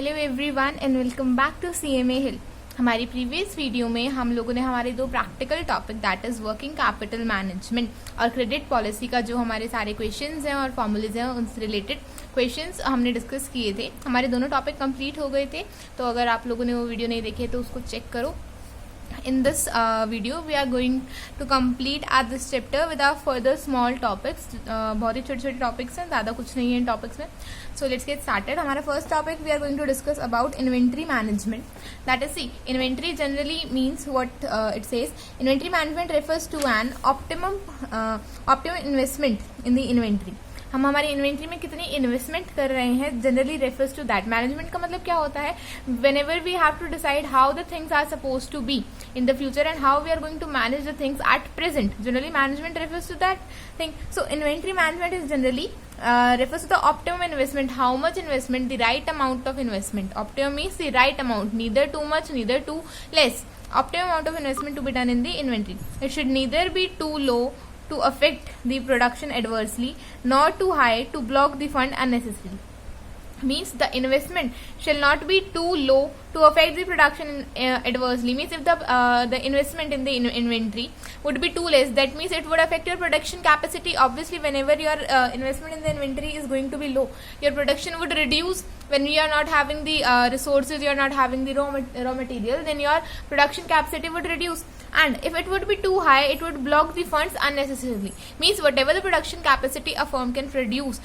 Hello everyone and welcome back to CMA hill. हमारी previous video में हम लोगों ने हमारे दो practical topic that is working capital management और क्रेडिट पॉलिसी का जो हमारे सारे क्वेश्चंस हैं और फॉर्मूलेज हैं उनसे रिलेटेड क्वेश्चंस हमने डिस्कस किए थे। हमारे दोनों टॉपिक कंप्लीट हो गए थे, तो अगर आप लोगों ने वो वीडियो नहीं देखे तो उसको चेक करो। In this video we are going to complete at this chapter with our further small topics। बहुत ही छोटे छोटे टॉपिक्स हैं, ज़्यादा कुछ नहीं है इन टॉपिक्स में। So let's get started। हमारा first topic we are going to discuss about inventory management। That is, see, inventory generally means what it says। Inventory management refers to an optimum investment in the inventory। हम हमारी inventory में कितनी investment कर रहे हैं generally refers to that. Management का मतलब क्या होता है? Whenever we have to decide how the things are suppose to be in the future and how we are going to manage the things at present, generally management refers to that thing. So inventory management is generally refers to the optimum investment, how much investment, the right amount of investment। Optimum means the right amount, neither too much, neither too less। Optimum amount of investment to be done in the inventory। It should neither be too low to affect the production adversely, nor too high to block the fund unnecessarily। Means the investment shall not be too low to affect the production adversely। Means if the investment in the inventory would be too less, that means it would affect your production capacity। Obviously whenever your investment in the inventory is going to be low, your production would reduce। When you are not having the resources, you are not having the raw material, then your production capacity would reduce। And if it would be too high, it would block the funds unnecessarily। Means whatever the production capacity a firm can produce,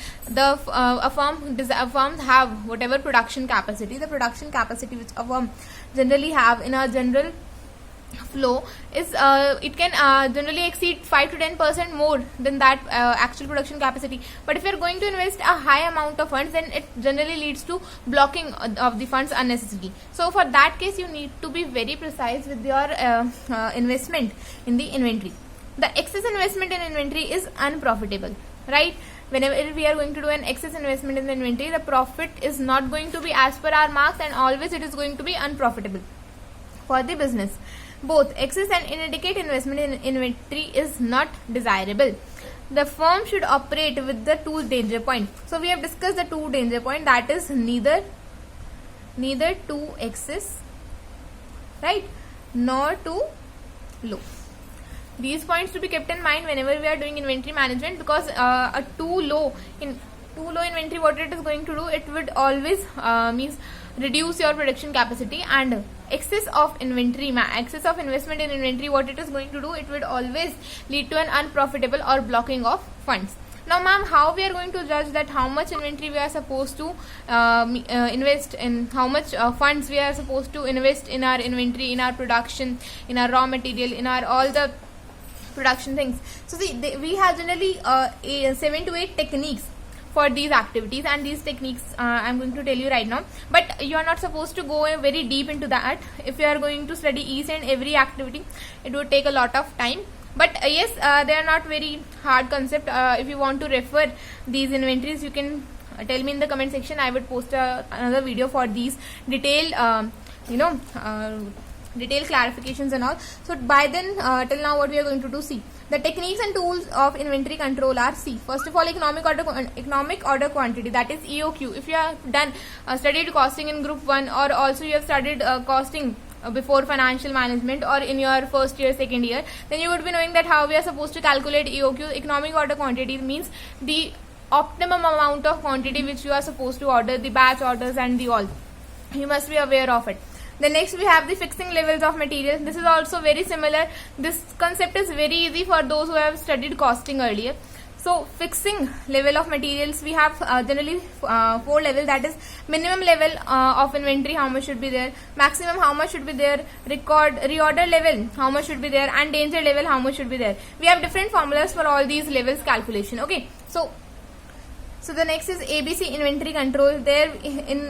firms have whatever production capacity, the production capacity which a firm generally have in a general flow is it can generally exceed 5 to 10% more than that actual production capacity। But if you are going to invest a high amount of funds, then it generally leads to blocking of the funds unnecessarily। So for that case you need to be very precise with your investment in the inventory। The excess investment in inventory is unprofitable, right? Whenever we are going to do an excess investment in the inventory, the profit is not going to be as per our marks and always it is going to be unprofitable for the business। Both excess and inadequate investment in inventory is not desirable। The firm should operate with the two danger point। So we have discussed the two danger point, that is neither too excess, right, nor too low। These points to be kept in mind whenever we are doing inventory management, because a too low inventory, what it is going to do, it would always means reduce your production capacity, and excess of investment in inventory, what it is going to do, it would always lead to an unprofitable or blocking of funds। Now ma'am, how we are going to judge that how much inventory we are supposed to invest in, how much funds we are supposed to invest in our inventory, in our production, in our raw material, in our all the production things? So see, we have generally 7 to 8 techniques for these activities, and these techniques I'm going to tell you right now, but you are not supposed to go very deep into that. If you are going to study each and every activity, it would take a lot of time, but yes, they are not very hard concept। If you want to refer these inventories, you can tell me in the comment section. I would post another video for these detailed detailed clarifications and all। So by then till now what we are going to do, see, the techniques and tools of inventory control are, see, first of all, economic order quantity, that is EOQ। If you have done studied costing in group 1, or also you have studied costing before financial management or in your first year, second year, then you would be knowing that how we are supposed to calculate EOQ। Economic order quantity means the optimum amount of quantity which you are supposed to order, the batch orders and the all, you must be aware of it। Then next we have the fixing levels of materials। This is also very similar. This concept is very easy for those who have studied costing earlier। So fixing level of materials, we have generally 4 levels, that is minimum level of inventory, how much should be there, maximum how much should be there, reorder level how much should be there, and danger level how much should be there। We have different formulas for all these levels calculation, okay? So the next is ABC, inventory control। There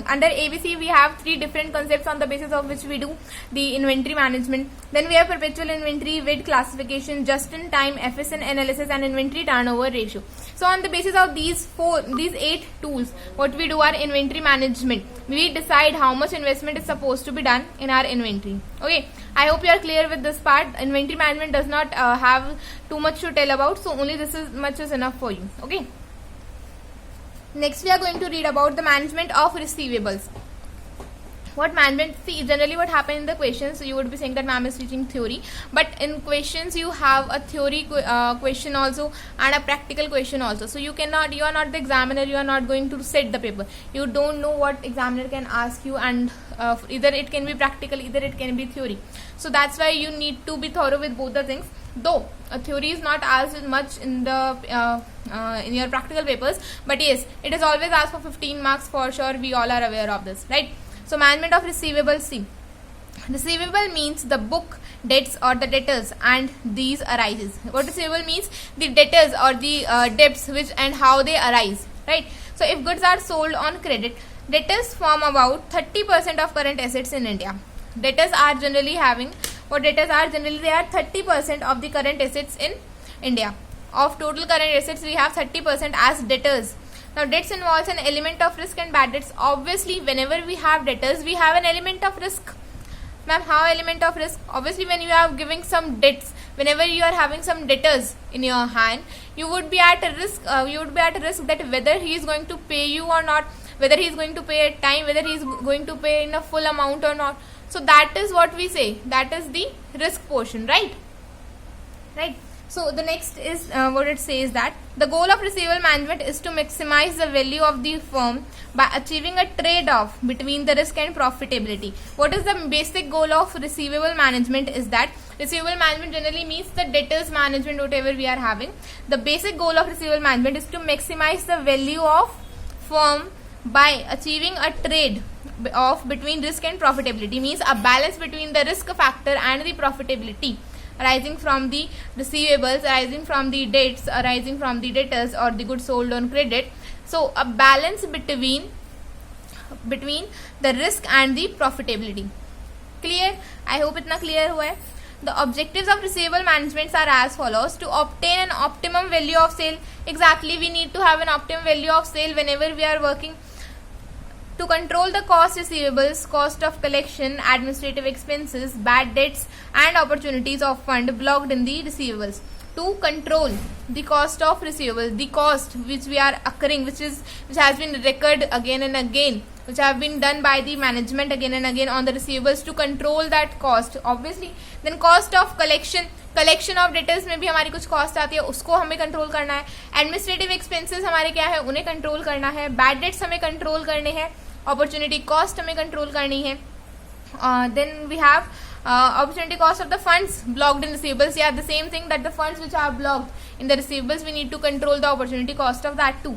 under ABC we have 3 different concepts on the basis of which we do the inventory management। Then we have perpetual inventory, WID classification, just in time, FSN analysis, and inventory turnover ratio। So on the basis of these 8 tools, what we do our inventory management, we decide how much investment is supposed to be done in our inventory, okay? I hope you are clear with this part। Inventory management does not have too much to tell about, so only this is much is enough for you, okay? Next we are going to read about the management of receivables। what management, see generally what happened in the questions, you would be saying that ma'am is teaching theory, but in questions you have a theory question also and a practical question also. So you are not the examiner, you are not going to set the paper, you don't know what examiner can ask you, and either it can be practical, either it can be theory. So that's why you need to be thorough with both the things. Though a theory is not asked much in the in your practical papers, but yes, it is always asked for 15 marks for sure. We all are aware of this, right? So management of receivables. See, receivable means the book debts or the debtors, and these arises. What receivable means? The debtors or the debts which and how they arise, right? So if goods are sold on credit, debtors form about 30% of current assets in India. Debtors are generally having, what debtors are generally, they are 30% of the current assets in India. Of total current assets, we have 30% as debtors. Now debts involves an element of risk and bad debts. Obviously whenever we have debtors, we have an element of risk. Ma'am, how element of risk? Obviously when you are giving some debts, whenever you are having some debtors in your hand, you would be at a risk, that whether he is going to pay you or not, whether he is going to pay at time, whether he is going to pay in a full amount or not. So that is what we say, that is the risk portion, right? Right. So the next is what it says, that the goal of receivable management is to maximize the value of the firm by achieving a trade-off between the risk and profitability. What is the basic goal of receivable management? Is that receivable management generally means the debtors management, whatever we are having. The basic goal of receivable management is to maximize the value of firm by achieving a trade off between risk and profitability, means a balance between the risk factor and the profitability arising from the receivables, arising from the debts, arising from the debtors or the goods sold on credit. So a balance between the risk and the profitability. Clear? I hope itna clear hua hai. The objectives of receivable management are as follows: to obtain an optimum value of sale. Exactly, we need to have an optimum value of sale whenever we are working. To control the cost receivables, cost of collection, administrative expenses, bad debts and opportunities of fund blocked in the receivables. To control the cost of receivables, the cost which we are occurring, which has been recorded again and again, which have been done by the management again and again on the receivables, to control that cost. Obviously, then cost of collection of debtors में भी हमारी कुछ cost आती है, उसको हमें control करना है. एडमिनिस्ट्रेटिव एक्सपेंसेस हमारे क्या है, उन्हें कंट्रोल करना है. बैड डेट्स हमें कंट्रोल करने हैं. अपॉर्चुनिटी कॉस्ट हमें कंट्रोल करनी है. Then we have opportunity cost of the funds blocked in receivables. Yeah, the same thing, that the funds which are blocked in the receivables, we need to control the opportunity cost of that too.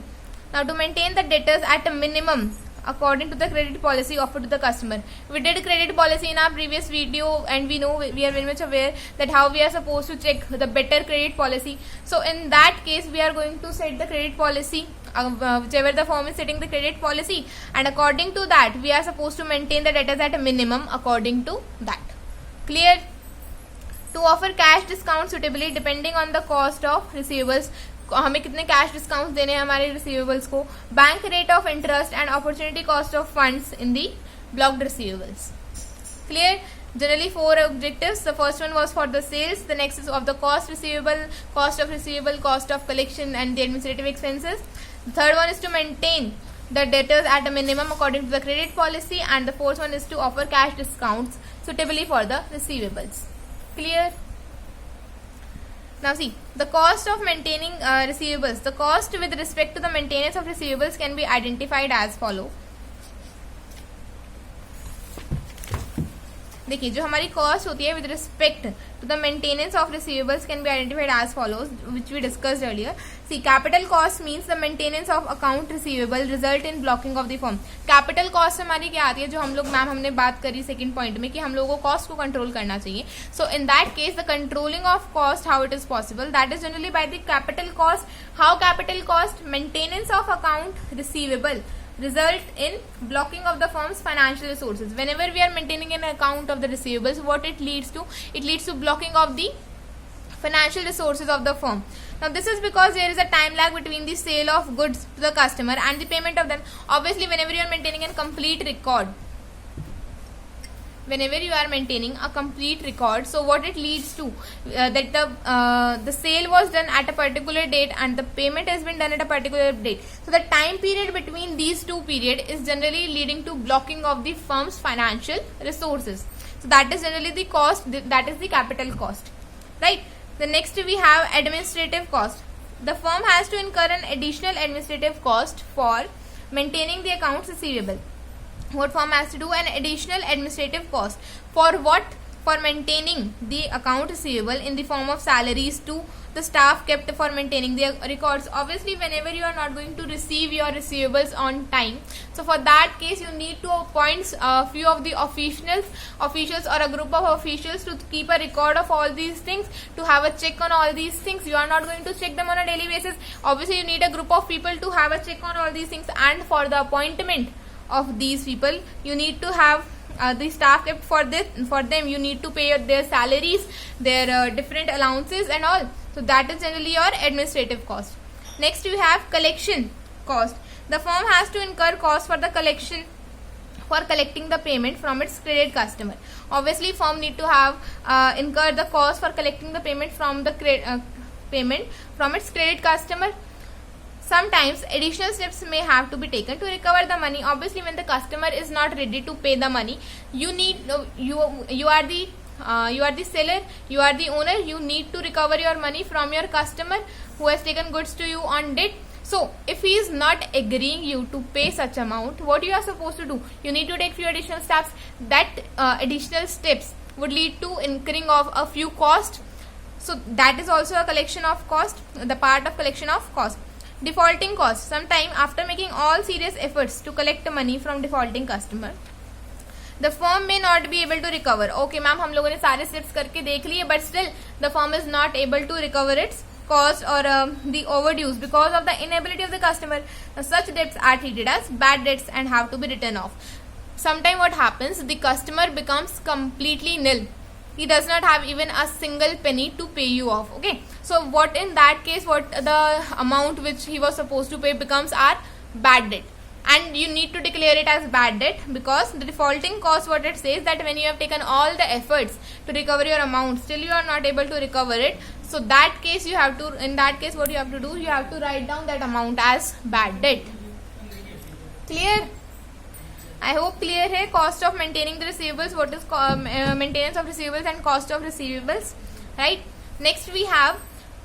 Now to maintain the debtors at a minimum according to the credit policy offered to the customer. We did credit policy in our previous video, and we know, we are very much aware that how we are supposed to check the better credit policy. So in that case, we are going to set the credit policy, whichever the firm is setting the credit policy, and according to that we are supposed to maintain the debtors at a minimum according to that. Clear? To offer cash discount suitably depending on the cost of receivables. हमें कितने cash discount देने हैं हमारे receivables को. Bank rate of interest and opportunity cost of funds in the blocked receivables. Clear? Generally 4 objectives. The first one was for the sales, the next is of the cost receivable, cost of receivable, cost of collection and the administrative expenses. The third one is to maintain the debtors at a minimum according to the credit policy, and the fourth one is to offer cash discounts suitably for the receivables. Clear? Now see, the cost of maintaining receivables. The cost with respect to the maintenance of receivables can be identified as follow. देखिए, जो हमारी cost होती है with respect to the maintenance of receivables can be identified as follows, which we discussed earlier. C, capital cost means the maintenance of account receivable result in blocking of the firm. Capital cost हमारी क्या आती है, जो हम लोग ma'am हमने बात करी सेकंड पॉइंट में कि हम लोगों को कॉस्ट को कंट्रोल करना चाहिए. So in that case the controlling of cost, how it is possible, that is generally by the capital cost. How capital cost? Maintenance of account receivable result in blocking of the firm's financial resources. Whenever we are maintaining an account of the receivables, what it leads to? It leads to blocking of the financial resources of the firm. Now this is because there is a time lag between the sale of goods to the customer and the payment of them. Obviously whenever you are maintaining a complete record, whenever you are maintaining a complete record, so what it leads to, that the sale was done at a particular date and the payment has been done at a particular date. So the time period between these two periods is generally leading to blocking of the firm's financial resources. So that is generally the cost, that is the capital cost, right? The next we have administrative cost. The firm has to incur an additional administrative cost for maintaining the accounts receivable. What firm has to do? An additional administrative cost. For what? For maintaining the account receivable in the form of salaries to the staff kept for maintaining the records. Obviously, whenever you are not going to receive your receivables on time, so for that case you need to appoint a few of the officials or a group of officials to keep a record of all these things, to have a check on all these things. You are not going to check them on a daily basis. Obviously, you need a group of people to have a check on all these things, and for the appointment of these people you need to have the staff kept for this. For them you need to pay their salaries, their different allowances and all. So that is generally your administrative cost. Next we have collection cost. The firm has to incur cost for the collecting the payment from its credit customer. Obviously, firm need to have incur the cost for collecting the payment from the its credit customer. Sometimes additional steps may have to be taken to recover the money. Obviously, when the customer is not ready to pay the money, you are the seller, you are the owner, you need to recover your money from your customer who has taken goods to you on debt. So if he is not agreeing you to pay such amount, what you are supposed to do? You need to take few additional steps. That additional steps would lead to incurring of a few costs. So that is also a collection of cost, the part of collection of cost. Defaulting cost. Sometime after making all serious efforts to collect the money from defaulting customer, the firm may not be able to recover. Okay ma'am, हम लोगों ने सारे steps करके देख लिए, but still the firm is not able to recover its cost or the overdues because of the inability of the customer. Such debts are treated as bad debts and have to be written off. Sometime what happens, the customer becomes completely nil. He does not have even a single penny to pay you off. Okay, so what in that case, what the amount which he was supposed to pay becomes our bad debt, and you need to declare it as bad debt, because the defaulting cost, what it says, that when you have taken all the efforts to recover your amount, still you are not able to recover it. So that case you have to, in that case what you have to do, you have to write down that amount as bad debt. Clear? I hope clear है. Cost of maintaining the receivables, what is maintenance of receivables and cost of receivables, right? Next we have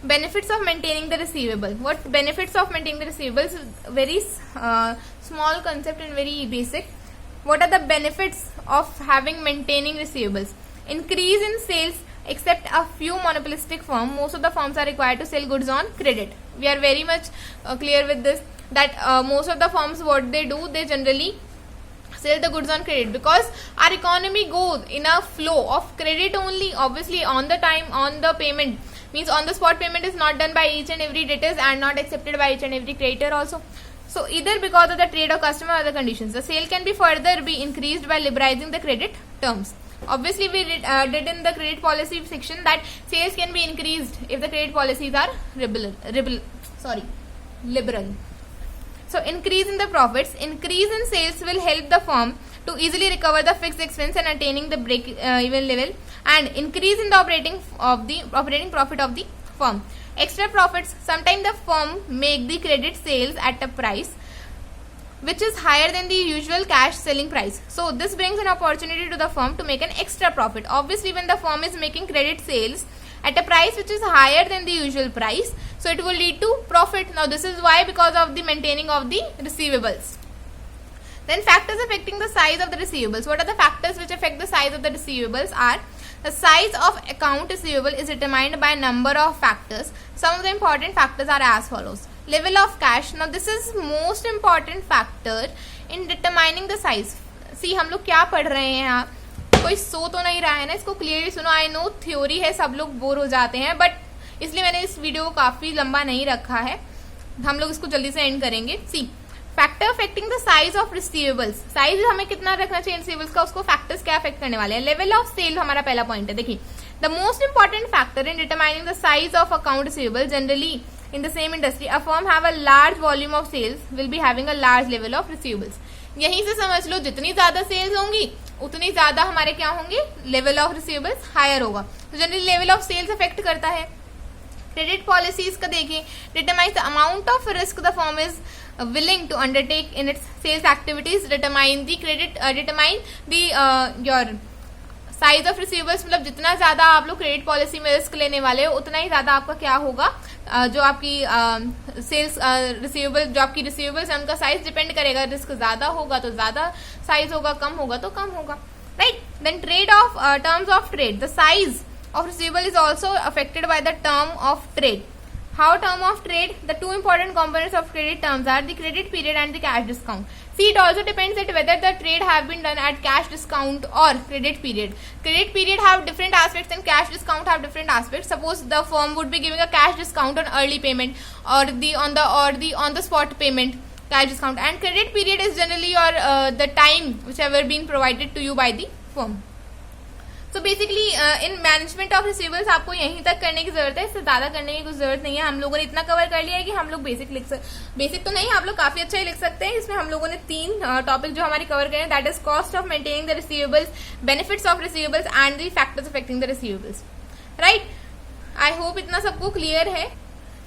benefits of maintaining the receivable. What benefits of maintaining the receivables? Very small concept and very basic. What are the benefits of maintaining receivables? Increase in sales. Except a few monopolistic firms, most of the firms are required to sell goods on credit. We are very much clear with this, that most of the firms, what they do, they generally sell the goods on credit, because our economy goes in a flow of credit only. Obviously, on the time, on the payment, means on the spot payment is not done by each and every debtors and not accepted by each and every creditor also. So either because of the trade of customer or the conditions, the sale can be further be increased by liberalizing the credit terms. Obviously, we did in the credit policy section that sales can be increased if the credit policies are liberal. So increase in the profits. Increase in sales will help the firm to easily recover the fixed expense and attaining the break even level, and increase in the operating profit of the firm. Extra profits. Sometimes the firm make the credit sales at a price which is higher than the usual cash selling price. So this brings an opportunity to the firm to make an extra profit. Obviously, when the firm is making credit sales at a price which is higher than the usual price, so it will lead to profit. Now this is why, because of the maintaining of the receivables. Then factors affecting the size of the receivables. What are the factors which affect the size of the receivables? Are the size of account receivable is determined by a number of factors. Some of the important factors are as follows. Level of cash. Now this is most important factor in determining the size. See, हम लोग क्या पढ़ रहे हैं यहाँ, कोई सो तो नहीं रहा है ना, इसको क्लियरली सुनो. आई नो थ्योरी है, सब लोग बोर हो जाते हैं, बट इसलिए मैंने इस वीडियो को काफी लंबा नहीं रखा है. हम लोग इसको जल्दी से एंड करेंगे. C, factor affecting the size of receivables. Size हमें कितना रखना चाहिए रिसीवेबल्स का, उसको फैक्टर्स क्या अफेक्ट करने वाले हैं. लेवल ऑफ सेल हमारा पहला पॉइंट है. देखिए, the most important factor in determining the size of account receivable. Generally in the same industry, a firm have a large volume of sales will be having a large level of receivables. यहीं से समझ लो जितनी ज्यादा sales होंगी उतनी ज्यादा हमारे क्या होंगे, लेवल ऑफ रिसीवेबल्स हायर होगा। तो generally level of sales affect करता है। क्रेडिट पॉलिसीज का देखिए, determines the amount of risk the firm is willing to undertake in its sales activities, determine the your size of receivables, मतलब जितना ज्यादा आप लोग क्रेडिट पॉलिसी में रिस्क लेने वाले हो उतना ही ज्यादा आपका क्या होगा, जो आपकी सेल्स रिसीवेबल, जो आपकी रिसीवेबल्स है उनका साइज डिपेंड करेगा। रिस्क ज्यादा होगा तो ज्यादा साइज होगा, कम होगा तो कम होगा, right. Then trade off terms of trade, the size of receivable is also affected by the term of trade. How term of trade? The two important components of credit terms are the credit period and the cash discount. See, it also depends at whether the trade have been done at cash discount or credit period. Credit period have different aspects and cash discount have different aspects. Suppose the firm would be giving a cash discount on early payment or on the spot payment, cash discount, and credit period is generally your the time whichever been provided to you by the firm. तो basically in management of receivables आपको यहीं तक करने की जरूरत है, इससे ज्यादा करने की कुछ जरूरत नहीं है। हम लोगों ने इतना कवर कर लिया है कि हम लोग बेसिक तो नहीं, आप लोग काफी अच्छा ही लिख सकते हैं। इसमें हम लोगों ने 3 टॉपिक जो हमारे कवर करे, that is cost of maintaining the receivables, benefits of receivables and the factors affecting the receivables, right. I hope इतना सबको क्लियर है।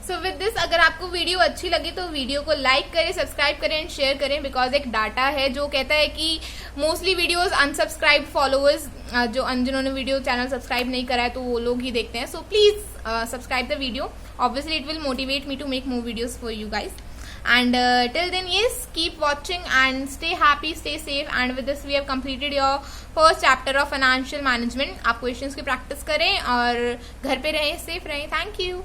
सो विद दिस, अगर आपको वीडियो अच्छी लगी तो वीडियो को लाइक करें, सब्सक्राइब करें एंड शेयर करें, बिकॉज एक डाटा है जो कहता है कि मोस्टली वीडियोस अनसब्सक्राइब फॉलोअर्स, जिन्होंने वीडियो चैनल सब्सक्राइब नहीं करा है तो वो लोग ही देखते हैं। So please subscribe the video, obviously it will motivate me to make more videos for you guys. And till then, yes, keep watching and stay happy, stay safe. And with this, we have completed your first chapter of financial management. आप questions की practice करें और घर पे रहें, safe रहें। Thank you.